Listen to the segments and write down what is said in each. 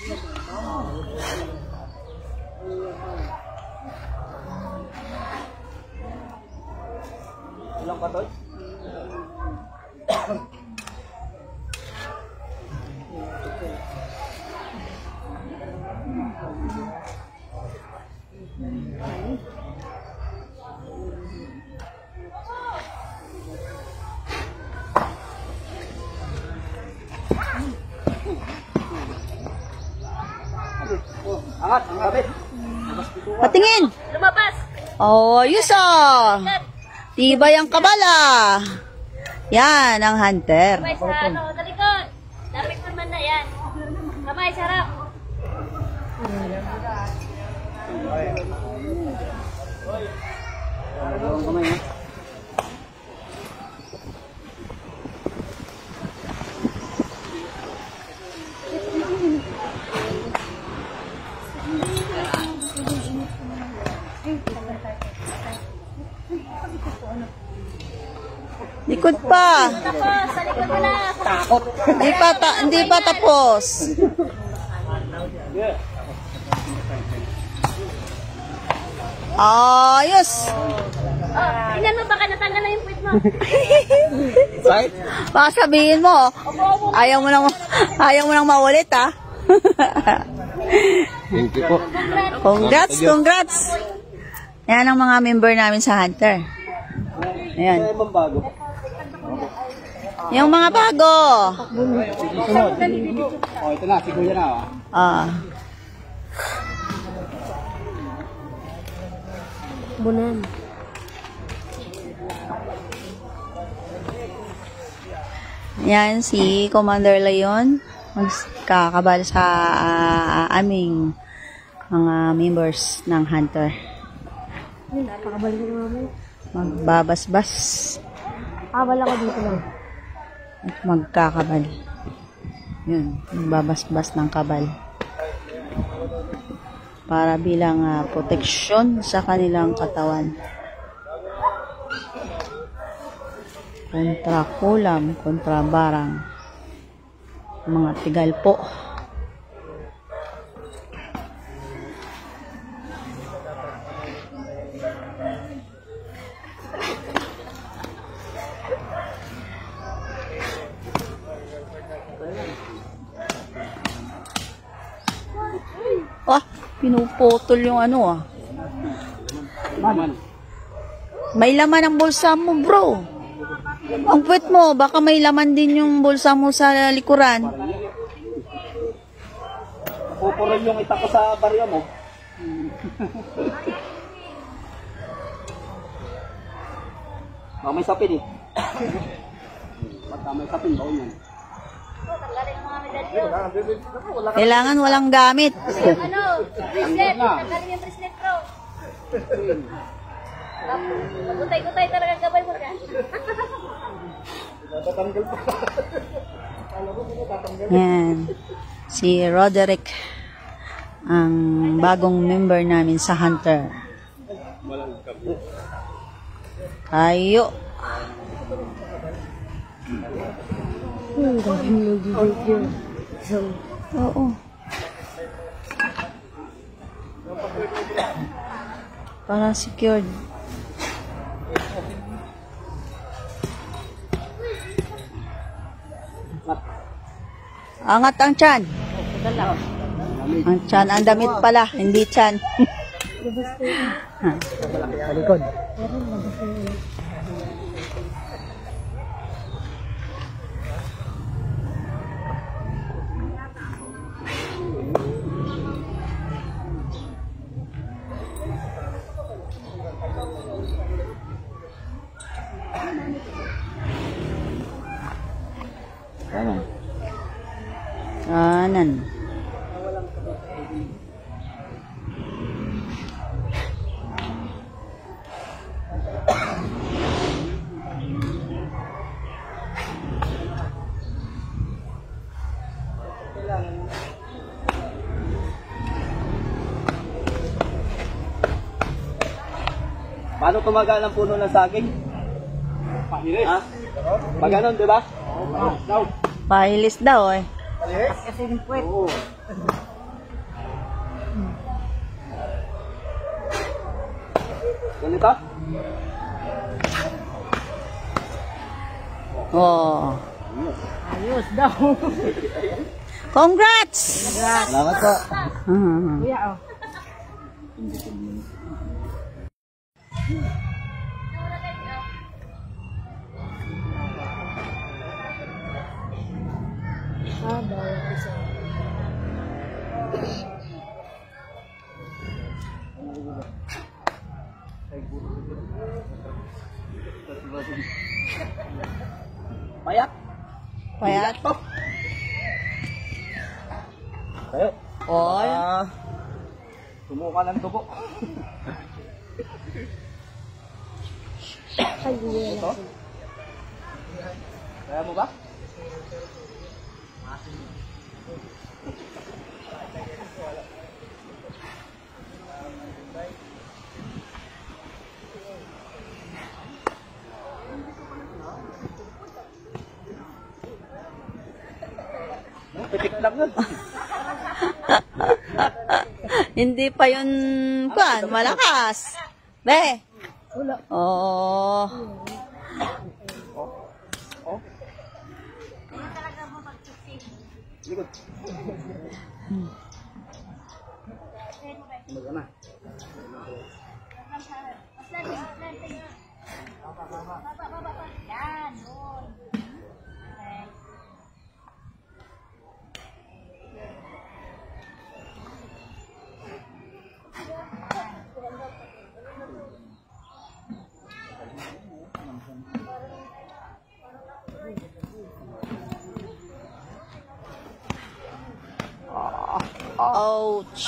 Ilang ba to? Angat, ang gabi. Patingin. Lumabas. Oh, yusa. Tibay ang kabala. Yan ang hunter. Kamay sa ano, talikod. Dapat naman na yan. Kamay, sarap. Kamay ha. Likod pa. Tapos, sa likod mo na. Takot. Hindi pa tapos. Ayos. Oh, tingnan mo, baka natanggal na yung puwit mo. Right? Baka sabihin mo, ayaw mo nang maulit, ha? Thank you po. Congrats, congrats. Yan ang mga member namin sa Hunter. Ayan. Ibang bago. Yung mga bago. Sunod. Oh, ito na, si Kuya na. Ah. Bunan. Yan si Commander Leon. Magkakabal sa aming mga members ng Hunter. Pakabalik ko naman. Magbabasbas. Wala ko dito lang. At magkakabal. Yun, magbabasbas ng kabal. Para bilang proteksyon sa kanilang katawan. Kontra kulam, kontra barang. Mga tigal po. Pinuputol yung ano May laman ang bulsa mo, bro. Ang puwet mo, baka may laman din yung bulsa mo sa likuran. Pupurol yung ita ko sa barya mo. May sapin eh. Pagka may sapin, bawin yan. Kailangan walang gamit. Ano? Bracelet. Tanggalin yung bracelet, bro. Magutay-gutay talaga gabay mo yan. Yan. Si Roderick, ang bagong member namin sa Hunter. Tayo. Oo. Para secured. Angat ang tiyan. Ang tiyan, ang damit pala, hindi tiyan. Sa likod. Kanan. Paano tumagal ang puno ng saging? Pahilis. Ha? Pag ganun, di ba? Pahilis daw eh. Pahilis? Kasi yung puwet. Oo. Ganito? Oh. Ayos daw. Congrats! Salamat po. Kuya, oh. Payak. Payat. Tayo. Oy. Tumuka ng tubo. Ito? Kaya mo ba? Pitik lang yun. Hindi pa yun, kuan, malakas. Be. Oh. Likod. Mag-ana. Yan, doon. Ouch.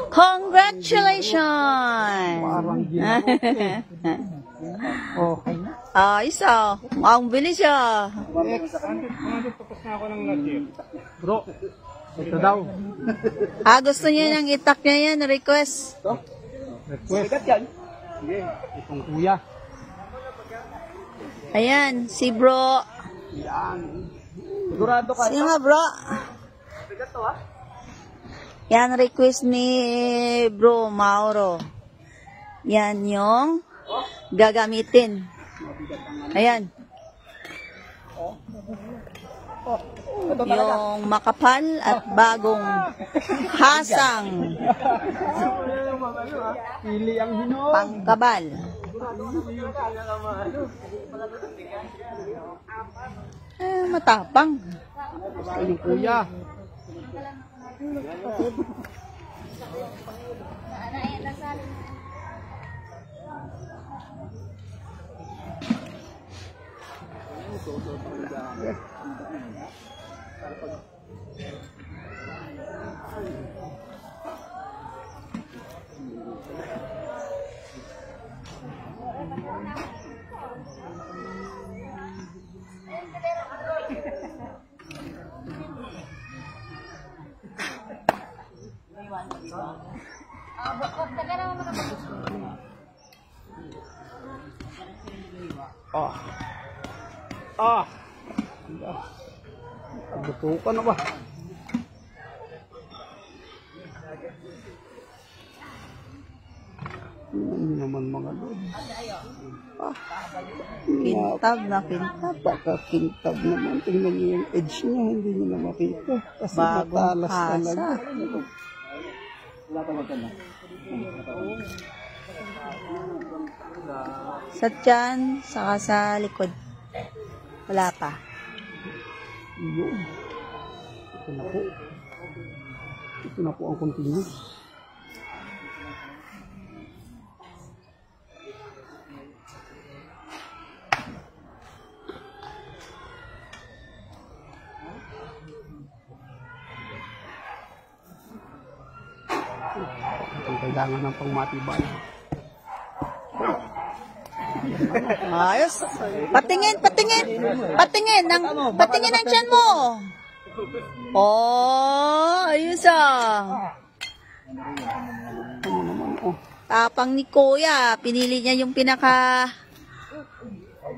Congratulations! Okay na. Ayos ah. Ang bilis ah. Tapos na ako ng nag-gym. Bro, ito daw. Gusto niya nang itak niya yan, request. Ito? Request. Sigat yan. Sige. Itong kuya. Ayan, si bro. Sigurado ka. Sige nga bro. Sigat to ha? Yan, request ni bro Mauro. Yan yung gagamitin. Ayan. Ito talaga. Yung makapal at bagong hasang Pili ang hinog. pangkabal. Matapang. Yung kuya. Ah. Ah. Butukan na ba? Ano naman mga lord? Kintab na kintab. Pagkakintab naman. Tingnan niyo yung edge niya. Hindi niyo na makita. Kasi Bagong matalas hasa. talaga. Wala pa magkano. Sa tiyan, saka sa likod. Wala pa. Yun. Ito na po. Ito na po ang continuous. Ito kailangan ng pangmatibay. Ayos. Patingin, patingin. Patingin ng tiyan mo. Oh, ayos ah. Ano naman oh. Tapang ni Kuya. Pinili niya yung pinaka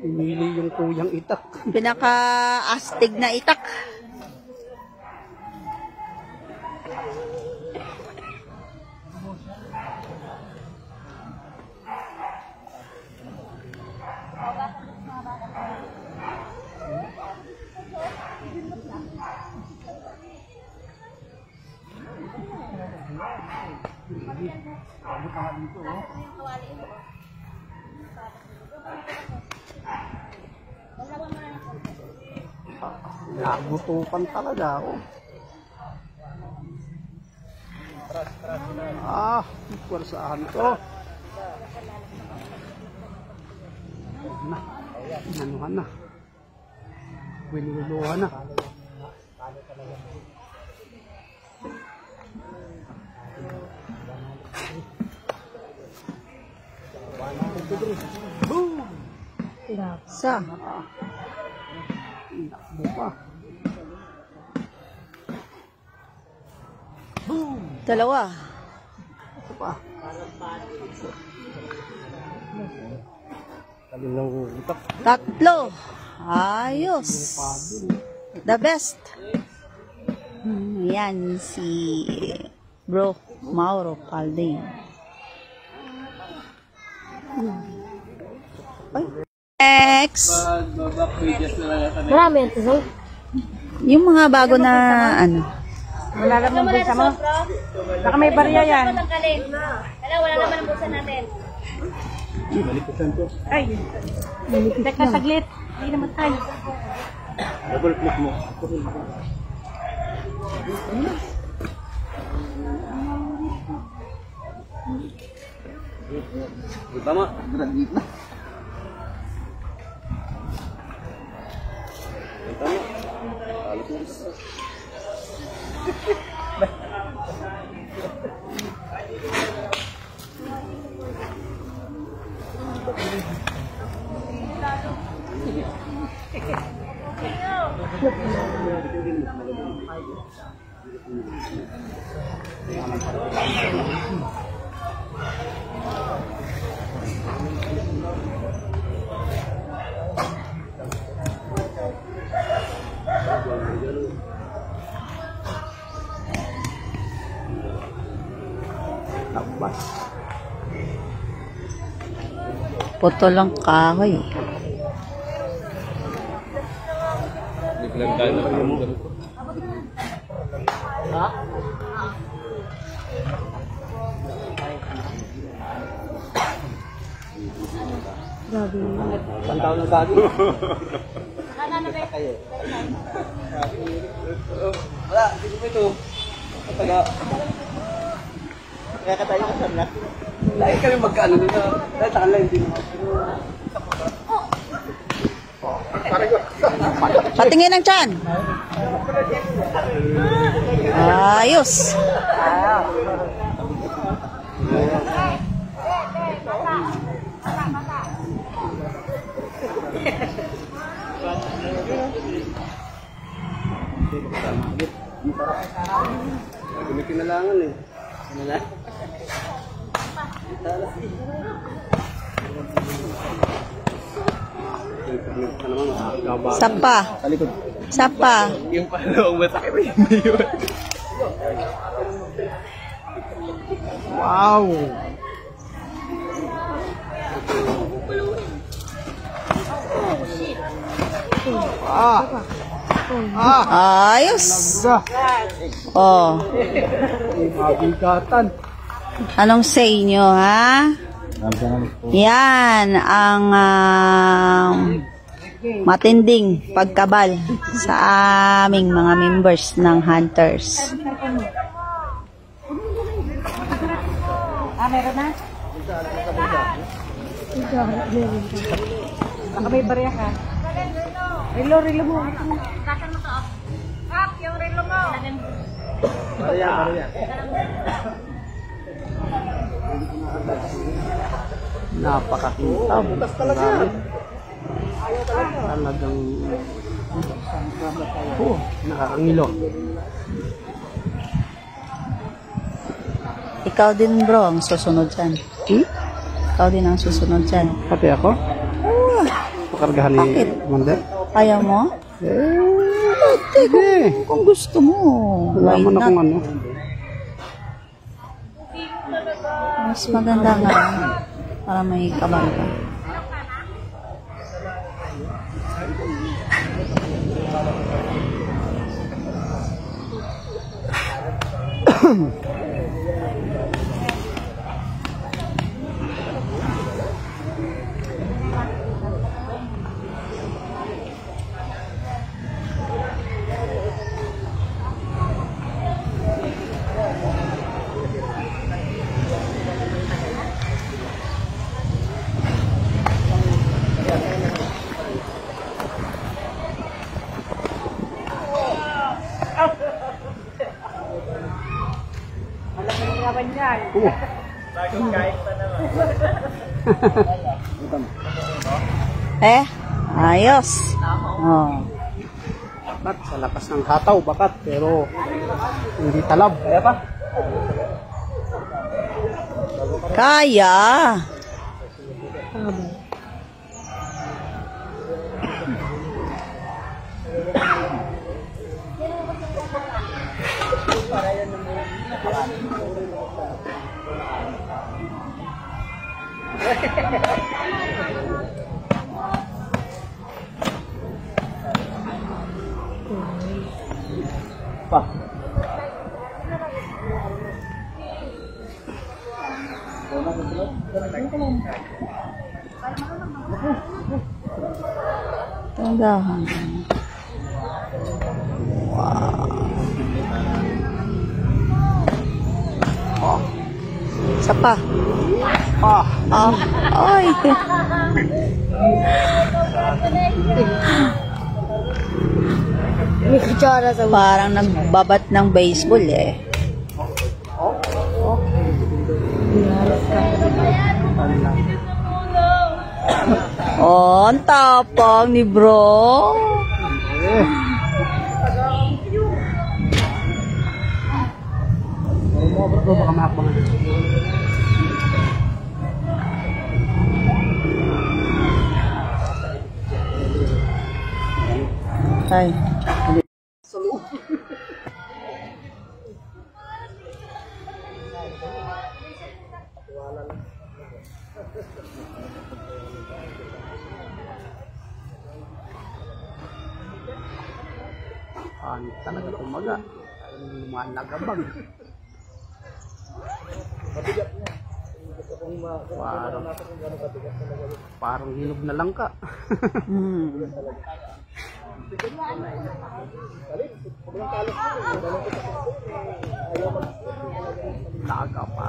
Pinili yung kuyang itak. astig na itak. Nagutupan talaga ako. Pwersahan ko. Inanuhan na. Winululuhan na. Boom! Sa. Inakbo pa. Boom! Dalawa. Ito pa. Kalinang utak. Tatlo. Ayos. The best. Yan si Bro Mauro Calding. Next. Marami ito, sir. Yung mga bago na ano. Wala naman ang bulsa mo. Baka may barya yan. Wala naman ang bulsa natin. Ay, teka saglit. Hindi naman tayo. Double click mo. Tama. Tama. Puto lang kahoy. Pantaw ng bago. Wala, hindi ko ito. Taga. Kaya ka tayo kasal na. Lagi kami magkano nito. Dahil saan lang hindi naman. Patingin ng tiyan. Ayos. May kinalangan eh. Sapa. Sapa. Yung palawang masakit eh, hindi yun. Wow! Ayos. Oh. Mabigatan. Anong say nyo, ha? Yan ang matinding pagkabal sa aming mga members ng Hunters. Meron na? Baka may barya ka. Relo mo. Kasan mo to? Kap, yung relo mo. Barya. Napakakintab. Talagang nakakangilo. Ikaw din, bro, ang susunod dyan. Ikaw din ang susunod dyan. Pati ako? Pakargahan ni Bakit? Mander? Ayaw mo? Eh, Pwede kung gusto mo. Wala Why man not? akong ano. Mas maganda nga. Para may kabal ka. Ayos. Oh. Bakat sa lakas ng hataw, bakat. Pero hindi talab. Kaya pa? Kaya. Pa. Tandahan. Wow. Isa pa. Ay. May kutsara sa Parang nagbabat ng baseball eh. Oh, ang tapang ni bro. Bro, baka mahakbangan. Ay. Talaga tumaga. Lumalagabag. Parang hinog na lang ka. Laga pa.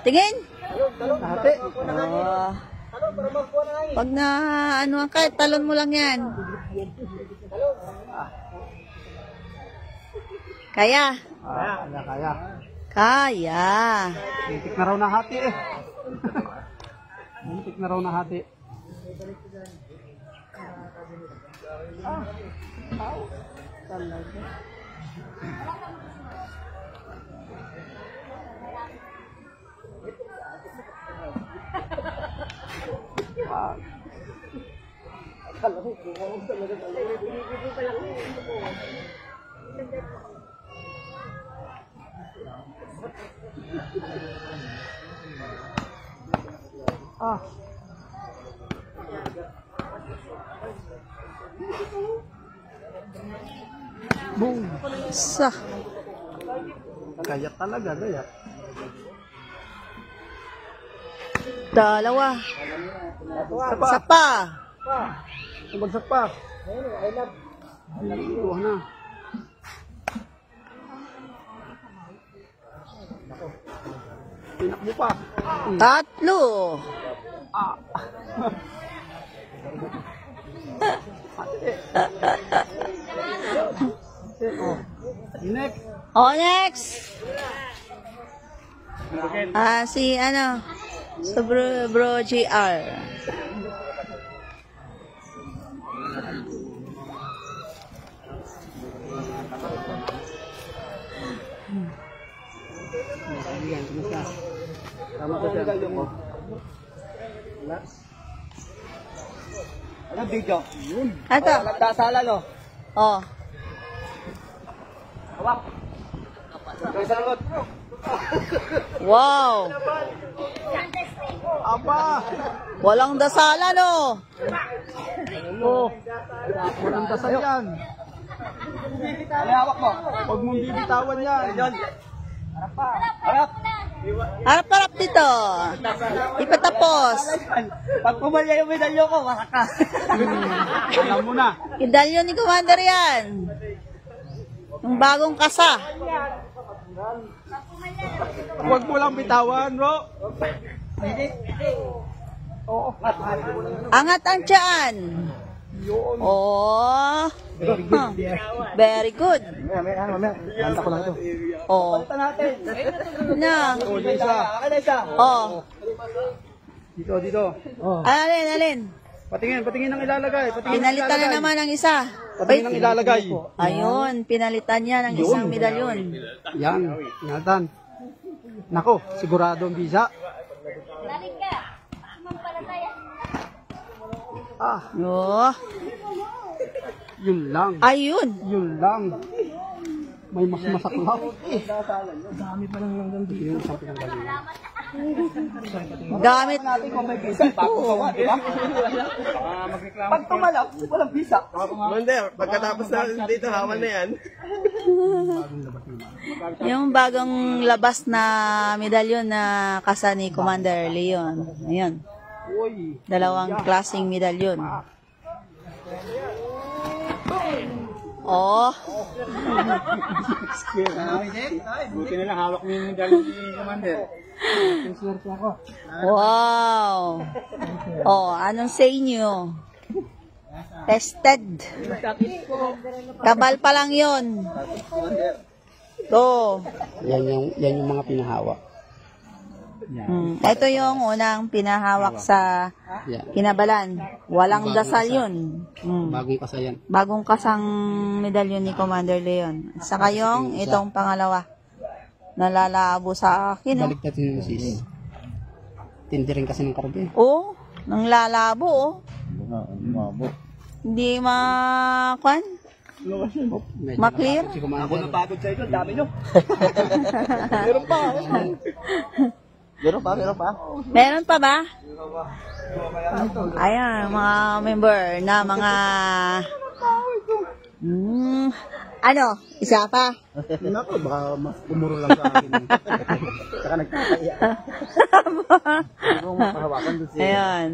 Tingin. Ate. Pag na ano ka, talon mo lang yan. Kaya. Kaya. Kaya. Muntik na raw na hati eh. Muntik na raw na hati. Talaga. Boom. Sa. Gayat talaga, gayat. Dalawa. Isa pa. Bagsak pa. Iwan na. Tinakbo pa. Tatlo. Next. Oh, next. Si ano, so bro JR. Yan, kumusta? Tama ka dyan. Wala. Ano video? Ito. Nagdasala, no? Oh. Hawak. Kaya sa likod. Wow. Aba! Walang dasalan, oh. Oh, walang dasal yan. Ano yung hawak mo? Huwag mong bibitawan yan. Ayun. Harap pa. Harap. Harap-harap dito. Ipatapos. Pag pumalya yung medalyo ko, wasak ka. Alam mo na. Medalyon ni Commander yan. Yung bagong kasa. Huwag mo lang bitawan, bro. Angat ang tiyan. Oh. Very good. Kanta ko lang ito. Oh. Ito natin. Na. Isa. Akin na isa. Oh. Dito. Oh. Alin. Patingin ng ilalagay. Pinalitan na naman ang isa. Patingin ng ilalagay. Ayun, pinalitan niya ng isang medalyon. Yan, ingatan. Nako, sigurado ang visa. Balik ka. Mampalataya. Oh. Yun lang. Ayun. Yun lang. May mas masaklap. Dami pa lang lang dito. Yung isang pinanggaling. Gamit. Natin kung may visa, bago gawa, di ba? Pag tumalak, walang visa. Mander, pagkatapos na dito, hawan na yan. Yung bagong labas na medalyon na kasa ni Commander Leon. Ayun. Uy. Dalawang klaseng medalyon. Oh. Buti na lang hawak mo yung medalyo ni Commander. Swerte ako. Wow. Oh, anong say nyo? Tested. Kabal pa lang yun. To. Yan yung mga pinahawak. Ito yung unang pinahawak sa Yan. Kinabalan. Walang dasal yun. Bagong kasayan. Bagong kasang medalyon ni Commander Leon. Saka yung itong pangalawa. Nalalabo sa akin. Oh. Balik natin yung sis. Tindi rin kasi ng karbe. Oh, nang lalabo. Oh. Hindi makwan. Ma-clear? Si Ako Commander. napagod sa ito, dami nyo. Meron pa ba? Ayan, mga member na mga... ano? Isa pa? Nako, baka mas umuro lang sa akin. Saka nagkakaya. Ayan.